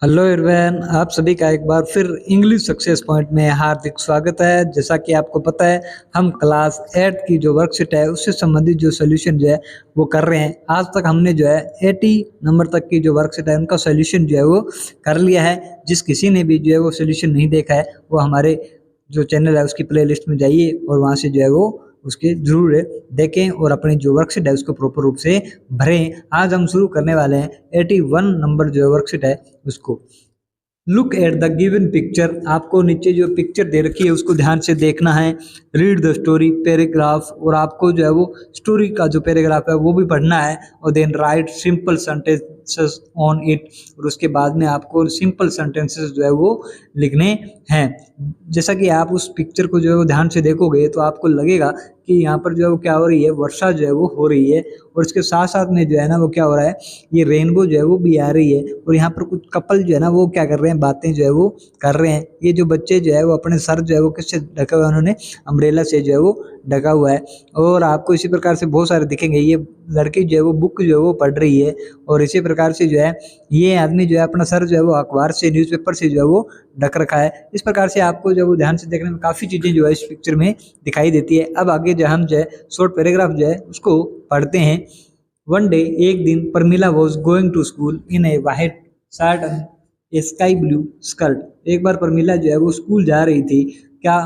Hello everyone, आप सभी का एक बार फिर इंग्लिश सक्सेस पॉइंट में हार्दिक स्वागत है। जैसा कि आपको पता है, हम क्लास 8 की जो वर्कशीट है उससे संबंधित जो सोल्यूशन जो है वो कर रहे हैं। आज तक हमने जो है 80 नंबर तक की जो वर्कशीट है उनका सोल्यूशन जो है वो कर लिया है। जिस किसी ने भी जो है वो सोल्यूशन नहीं देखा है वो हमारे जो चैनल है उसकी प्ले लिस्ट में जाइए और वहाँ से जो है वो उसके जरूर देखें और अपनी जो वर्कशीट है उसको प्रॉपर रूप से भरें। आज हम शुरू करने वाले हैं 81 नंबर जो वर्कशीट है उसको। Look at the given picture, आपको नीचे जो पिक्चर दे रखी है उसको ध्यान से देखना है। रीड द स्टोरी पैराग्राफ, और आपको जो है वो स्टोरी का जो पैराग्राफ है वो भी पढ़ना है। और then write simple sentences on it, और उसके बाद में आपको सिंपल सेंटेंसेस जो है वो लिखने हैं। जैसा कि आप उस पिक्चर को जो है वो ध्यान से देखोगे तो आपको लगेगा कि यहाँ पर जो है वो क्या हो रही है, वर्षा जो है वो हो रही है। और इसके साथ साथ में जो है ना वो क्या हो रहा है, ये रेनबो जो है वो भी आ रही है। और यहाँ पर कुछ कपल जो है ना वो क्या कर रहे हैं, बातें जो है वो कर रहे हैं। ये जो बच्चे जो है वो अपने सर जो है वो किससे ढका हुआ है, उन्होंने अम्ब्रेला से जो है वो ढका हुआ है। और आपको इसी प्रकार से बहुत सारे दिखेंगे। ये लड़की जो है वो बुक जो है वो पढ़ रही है। और इसी प्रकार से जो है ये आदमी जो है अपना सर जो है वो अखबार से, न्यूज़पेपर से जो है वो ढक रखा है। इस प्रकार से आपको जो है वो ध्यान से देखने में काफ़ी चीज़ें जो है इस पिक्चर में दिखाई देती है। अब आगे जो हम जो है शॉर्ट पैराग्राफ जो है उसको पढ़ते हैं। वन डे, एक दिन, Parmila was going to school in a white shirt and a sky blue skirt. एक बार परमिला जो है वो स्कूल जा रही थी, क्या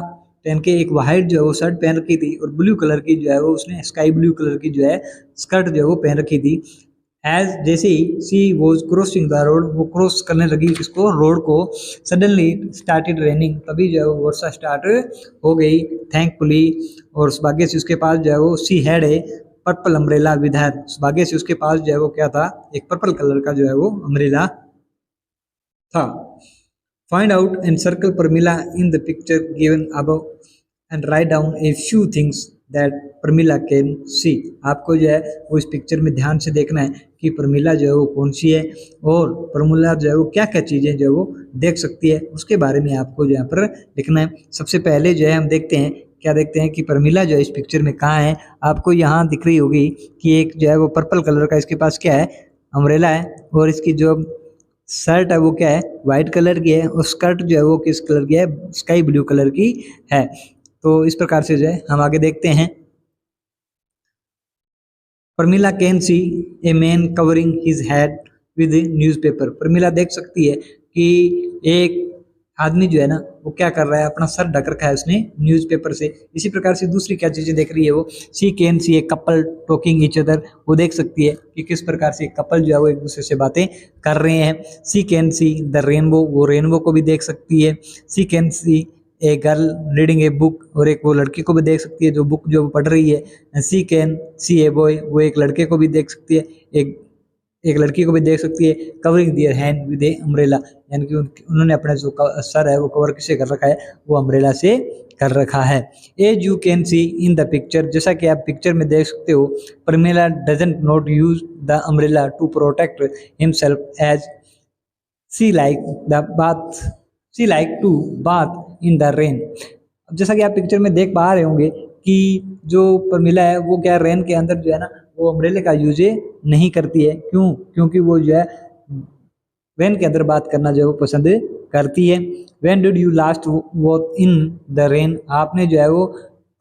पहन के, एक वाइट जो है वो शर्ट पहन रखी थी और ब्लू कलर की जो है वो उसने स्काई ब्लू कलर की जो है स्कर्ट जो है वो पहन रखी थी। एज जैसे ही सी वॉज क्रॉसिंग द रोड, वो क्रॉस करने लगी इसको, रोड को, सडनली स्टार्टेड रेनिंग, तभी जो है वो वर्षा स्टार्ट हो गई। थैंकफुली, और भाग्य से उसके पास जो है वो she had a purple umbrella with her, भाग्य से उसके पास जो है वो क्या था, एक पर्पल कलर का जो है वो अम्ब्रेला था। Find out and circle Parmila in the picture given above and write down a few things that Parmila can see. आपको जो है वो इस पिक्चर में ध्यान से देखना है कि परमिला जो है वो कौन सी है और परमिला जो है वो क्या क्या चीज़ें जो है वो देख सकती है, उसके बारे में आपको जो यहाँ पर लिखना है। सबसे पहले जो है हम देखते हैं, क्या देखते हैं कि परमिला जो है इस पिक्चर में कहाँ है। आपको यहाँ दिख रही होगी कि एक जो है वो पर्पल कलर का इसके पास क्या है, अम्ब्रेला है। और इसकी जो शर्ट है वो क्या है, वाइट कलर की है। और स्कर्ट जो है वो किस कलर की है, स्काई ब्लू कलर की है। तो इस प्रकार से जो है हम आगे देखते हैं। Parmila can see a man covering his head with newspaper. Parmila देख सकती है कि एक आदमी जो है ना वो क्या कर रहा है, अपना सर ढक रखा है उसने न्यूज़पेपर से। इसी प्रकार से दूसरी क्या चीज़ें देख रही है वो, she can see a couple talking each other. वो देख सकती है कि किस प्रकार से कपल जो है वो एक दूसरे से बातें कर रहे हैं। She can see the rainbow, वो रेनबो को भी देख सकती है। She can see a girl reading a book, और एक वो लड़की को भी देख सकती है जो बुक जो पढ़ रही है। She can see a boy, वो एक लड़के को भी देख सकती है, एक एक लड़की को भी देख सकती है। Covering their hand with a umbrella, यानी कि उन्होंने अपना जो सर है वो कवर किससे कर रखा है, वो अम्ब्रेला से कर रखा है। As you can see in the picture, जैसा कि आप पिक्चर में देख सकते हो, Parmila doesn't not use the umbrella to protect himself as she like the bath she like to bath in the rain. जैसा कि आप पिक्चर में देख पा रहे होंगे कि जो परमिला है वो क्या, रेन के अंदर जो है ना वो अम्ब्रेले का यूज नहीं करती है। क्यों? क्योंकि वो जो है रेन के अंदर बात करना जो है वो पसंद करती है। When did you last walk in the rain, आपने जो है वो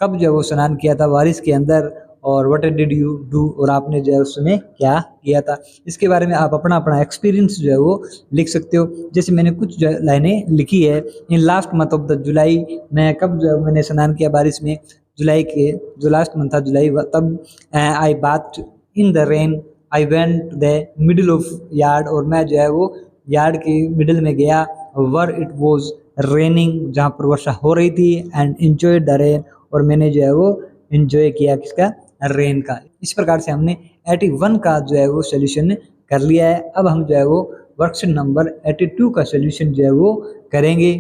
कब जो है वो स्नान किया था बारिश के अंदर। और व्हाट डिड यू डू, और आपने जो है उसमें क्या किया था। इसके बारे में आप अपना अपना एक्सपीरियंस जो है वो लिख सकते हो। जैसे मैंने कुछ लाइनें लिखी है। In last month of the जुलाई, मैं कब जो मैंने स्नान किया बारिश में, जुलाई के जो लास्ट मंथ था जुलाई, तब I bath in the rain, I went the middle of yard, और मैं जो है वो यार्ड के मिडिल में गया। वर इट वॉज रेनिंग, जहाँ पर वर्षा हो रही थी। एंड एंजॉय द रेन, और मैंने जो है वो एंजॉय किया किसका, रेन का। इस प्रकार से हमने 81 का जो है वो सोल्यूशन कर लिया है। अब हम जो है वो वर्कशीट नंबर 82 का सोल्यूशन जो है वो करेंगे।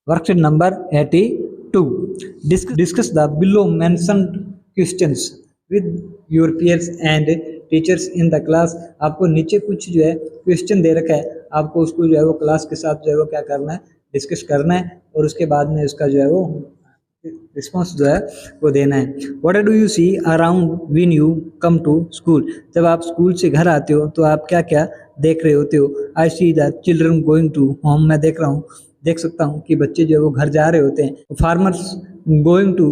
Worksheet number 82, discuss the below mentioned questions with your peers and teachers in the class. आपको नीचे कुछ जो है क्वेश्चन दे रखा है, आपको उसको जो है वो क्लास के साथ जो है वो क्या करना है, डिस्कस करना है। और उसके बाद में उसका जो है वो रिस्पॉन्स जो है वो देना है। What do you see around when you come to school, जब आप स्कूल से घर आते हो तो आप क्या क्या देख रहे होते हो। I see the children going to home, मैं देख सकता हूँ कि बच्चे जो है वो घर जा रहे होते हैं। Farmers going to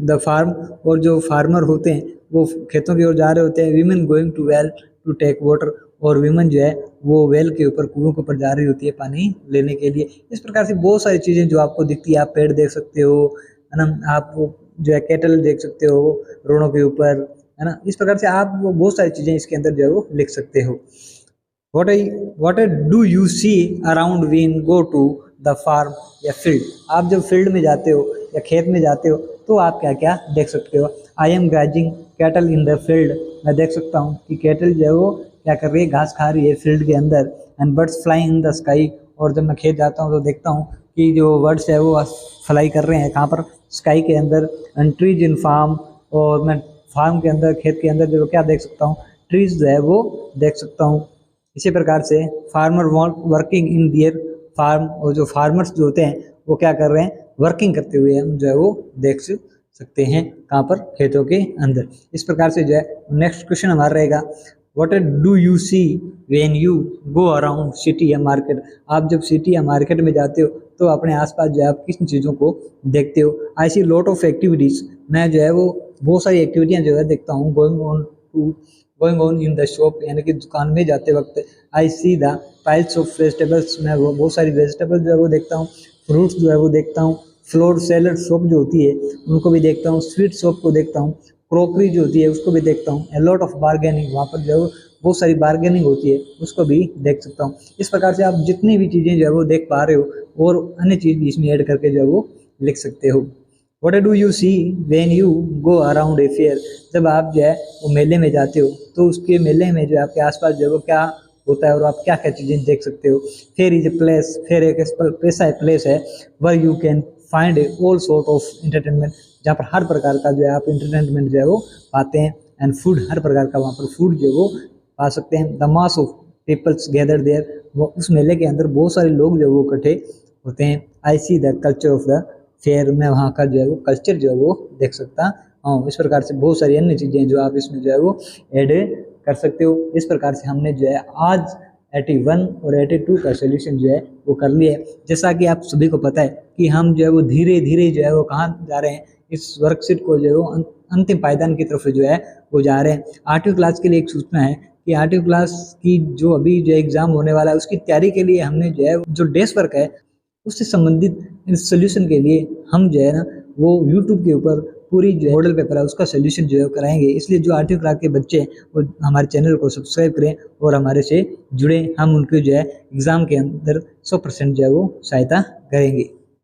the farm, और जो फार्मर होते हैं वो खेतों की ओर जा रहे होते हैं। Women going to well to take water, और वीमेन जो है वो वेल के ऊपर, कुओं के ऊपर जा रही होती है पानी लेने के लिए। इस प्रकार से बहुत सारी चीज़ें जो आपको दिखती है, आप पेड़ देख सकते हो, है ना, आप वो जो है कैटल देख सकते हो रोडों के ऊपर, है ना। इस प्रकार से आप वो बहुत सारी चीज़ें इसके अंदर जो है वो लिख सकते हो। What do you see around when go to the farm या फील्ड। आप जब फील्ड में जाते हो या खेत में जाते हो तो आप क्या क्या देख सकते हो। I am grazing cattle in the field, मैं देख सकता हूँ कि कैटल जो है वो क्या कर रही है, घास खा रही है फील्ड के अंदर। And birds flying in the sky, और जब मैं खेत जाता हूँ तो देखता हूँ कि जो बर्ड्स है वो फ्लाई कर रहे हैं कहाँ पर, स्काई के अंदर। एंड ट्रीज इन फार्म, और मैं फार्म के अंदर, खेत के अंदर जो क्या देख सकता हूँ, ट्रीज जो है वो देख सकता हूँ। इसी प्रकार से farmer working in their farm, और जो फार्मर्स जो होते हैं वो क्या कर रहे हैं, वर्किंग करते हुए हम जो है वो देख सकते हैं कहाँ पर, खेतों के अंदर। इस प्रकार से जो है नेक्स्ट क्वेश्चन हमारा रहेगा, what do you see when you go around city या मार्केट। आप जब सिटी या मार्केट में जाते हो तो अपने आसपास जो है आप किन चीज़ों को देखते हो। I see lot of activities, मैं जो है वो बहुत सारी एक्टिविटियाँ जो है देखता हूँ। Going on in the shop, यानी कि दुकान में जाते वक्त। I see the piles of vegetables, मैं वो बहुत सारी वेजिटेबल जो है वो देखता हूँ। फ्रूट्स जो है वो देखता हूँ। फ्लोर सैलड शॉप जो होती है उनको भी देखता हूँ। स्वीट शॉप को देखता हूँ। क्रॉकरी जो होती है उसको भी देखता हूँ। ए लॉट ऑफ बार्गेनिंग, वहाँ पर जो है वो बहुत सारी बार्गेनिंग होती है, उसको भी देख सकता हूँ। इस प्रकार से आप जितनी भी चीज़ें जो है वो देख पा रहे हो और अन्य चीज़ भी इसमें ऐड करके जो है वो लिख सकते हो। What do you see when you go around a fair, जब आप जो है वो मेले में जाते हो तो उसके मेले में जो है आपके आसपास जो है वो क्या होता है और आप क्या क्या चीज़ें देख सकते हो। Fair is a place, fair एक ऐसा प्लेस है were you can find all sort of entertainment, जहाँ पर हर प्रकार का जो है आप एंटरटेनमेंट जो है वो पाते हैं। एंड फूड, हर प्रकार का वहाँ पर फूड जो है वो पा सकते हैं। The mass of peoples gather there, वो उस मेले के अंदर बहुत सारे लोग जो है वो इकट्ठे होते हैं। I see the culture of the fair, में वहाँ का जो है वो कल्चर जो है वो देख सकता हूँ। इस प्रकार से बहुत सारी अन्य चीज़ें जो आप इसमें जो है वो ऐड कर सकते हो। इस प्रकार से हमने जो है आज 81 और 82 का सोल्यूशन जो है वो कर लिया है। जैसा कि आप सभी को पता है कि हम जो है वो धीरे धीरे जो है वो कहाँ जा रहे हैं, इस वर्कशीट को जो है वो अंतिम पायदान की तरफ जो है वो जा रहे हैं। 8वीं क्लास के लिए एक सूचना है कि 8वीं क्लास की जो अभी जो एग्ज़ाम होने वाला है उसकी तैयारी के लिए हमने जो है जो डेस्क वर्क है उससे संबंधित इस सोल्यूशन के लिए हम जो है ना वो यूट्यूब के ऊपर पूरी जो मॉडल पेपर है उसका सोल्यूशन जो है कराएंगे। इसलिए जो 8वीं क्लास के बच्चे हैं वो हमारे चैनल को सब्सक्राइब करें और हमारे से जुड़ें। हम उनके जो है एग्ज़ाम के अंदर 100% जो है वो सहायता करेंगे।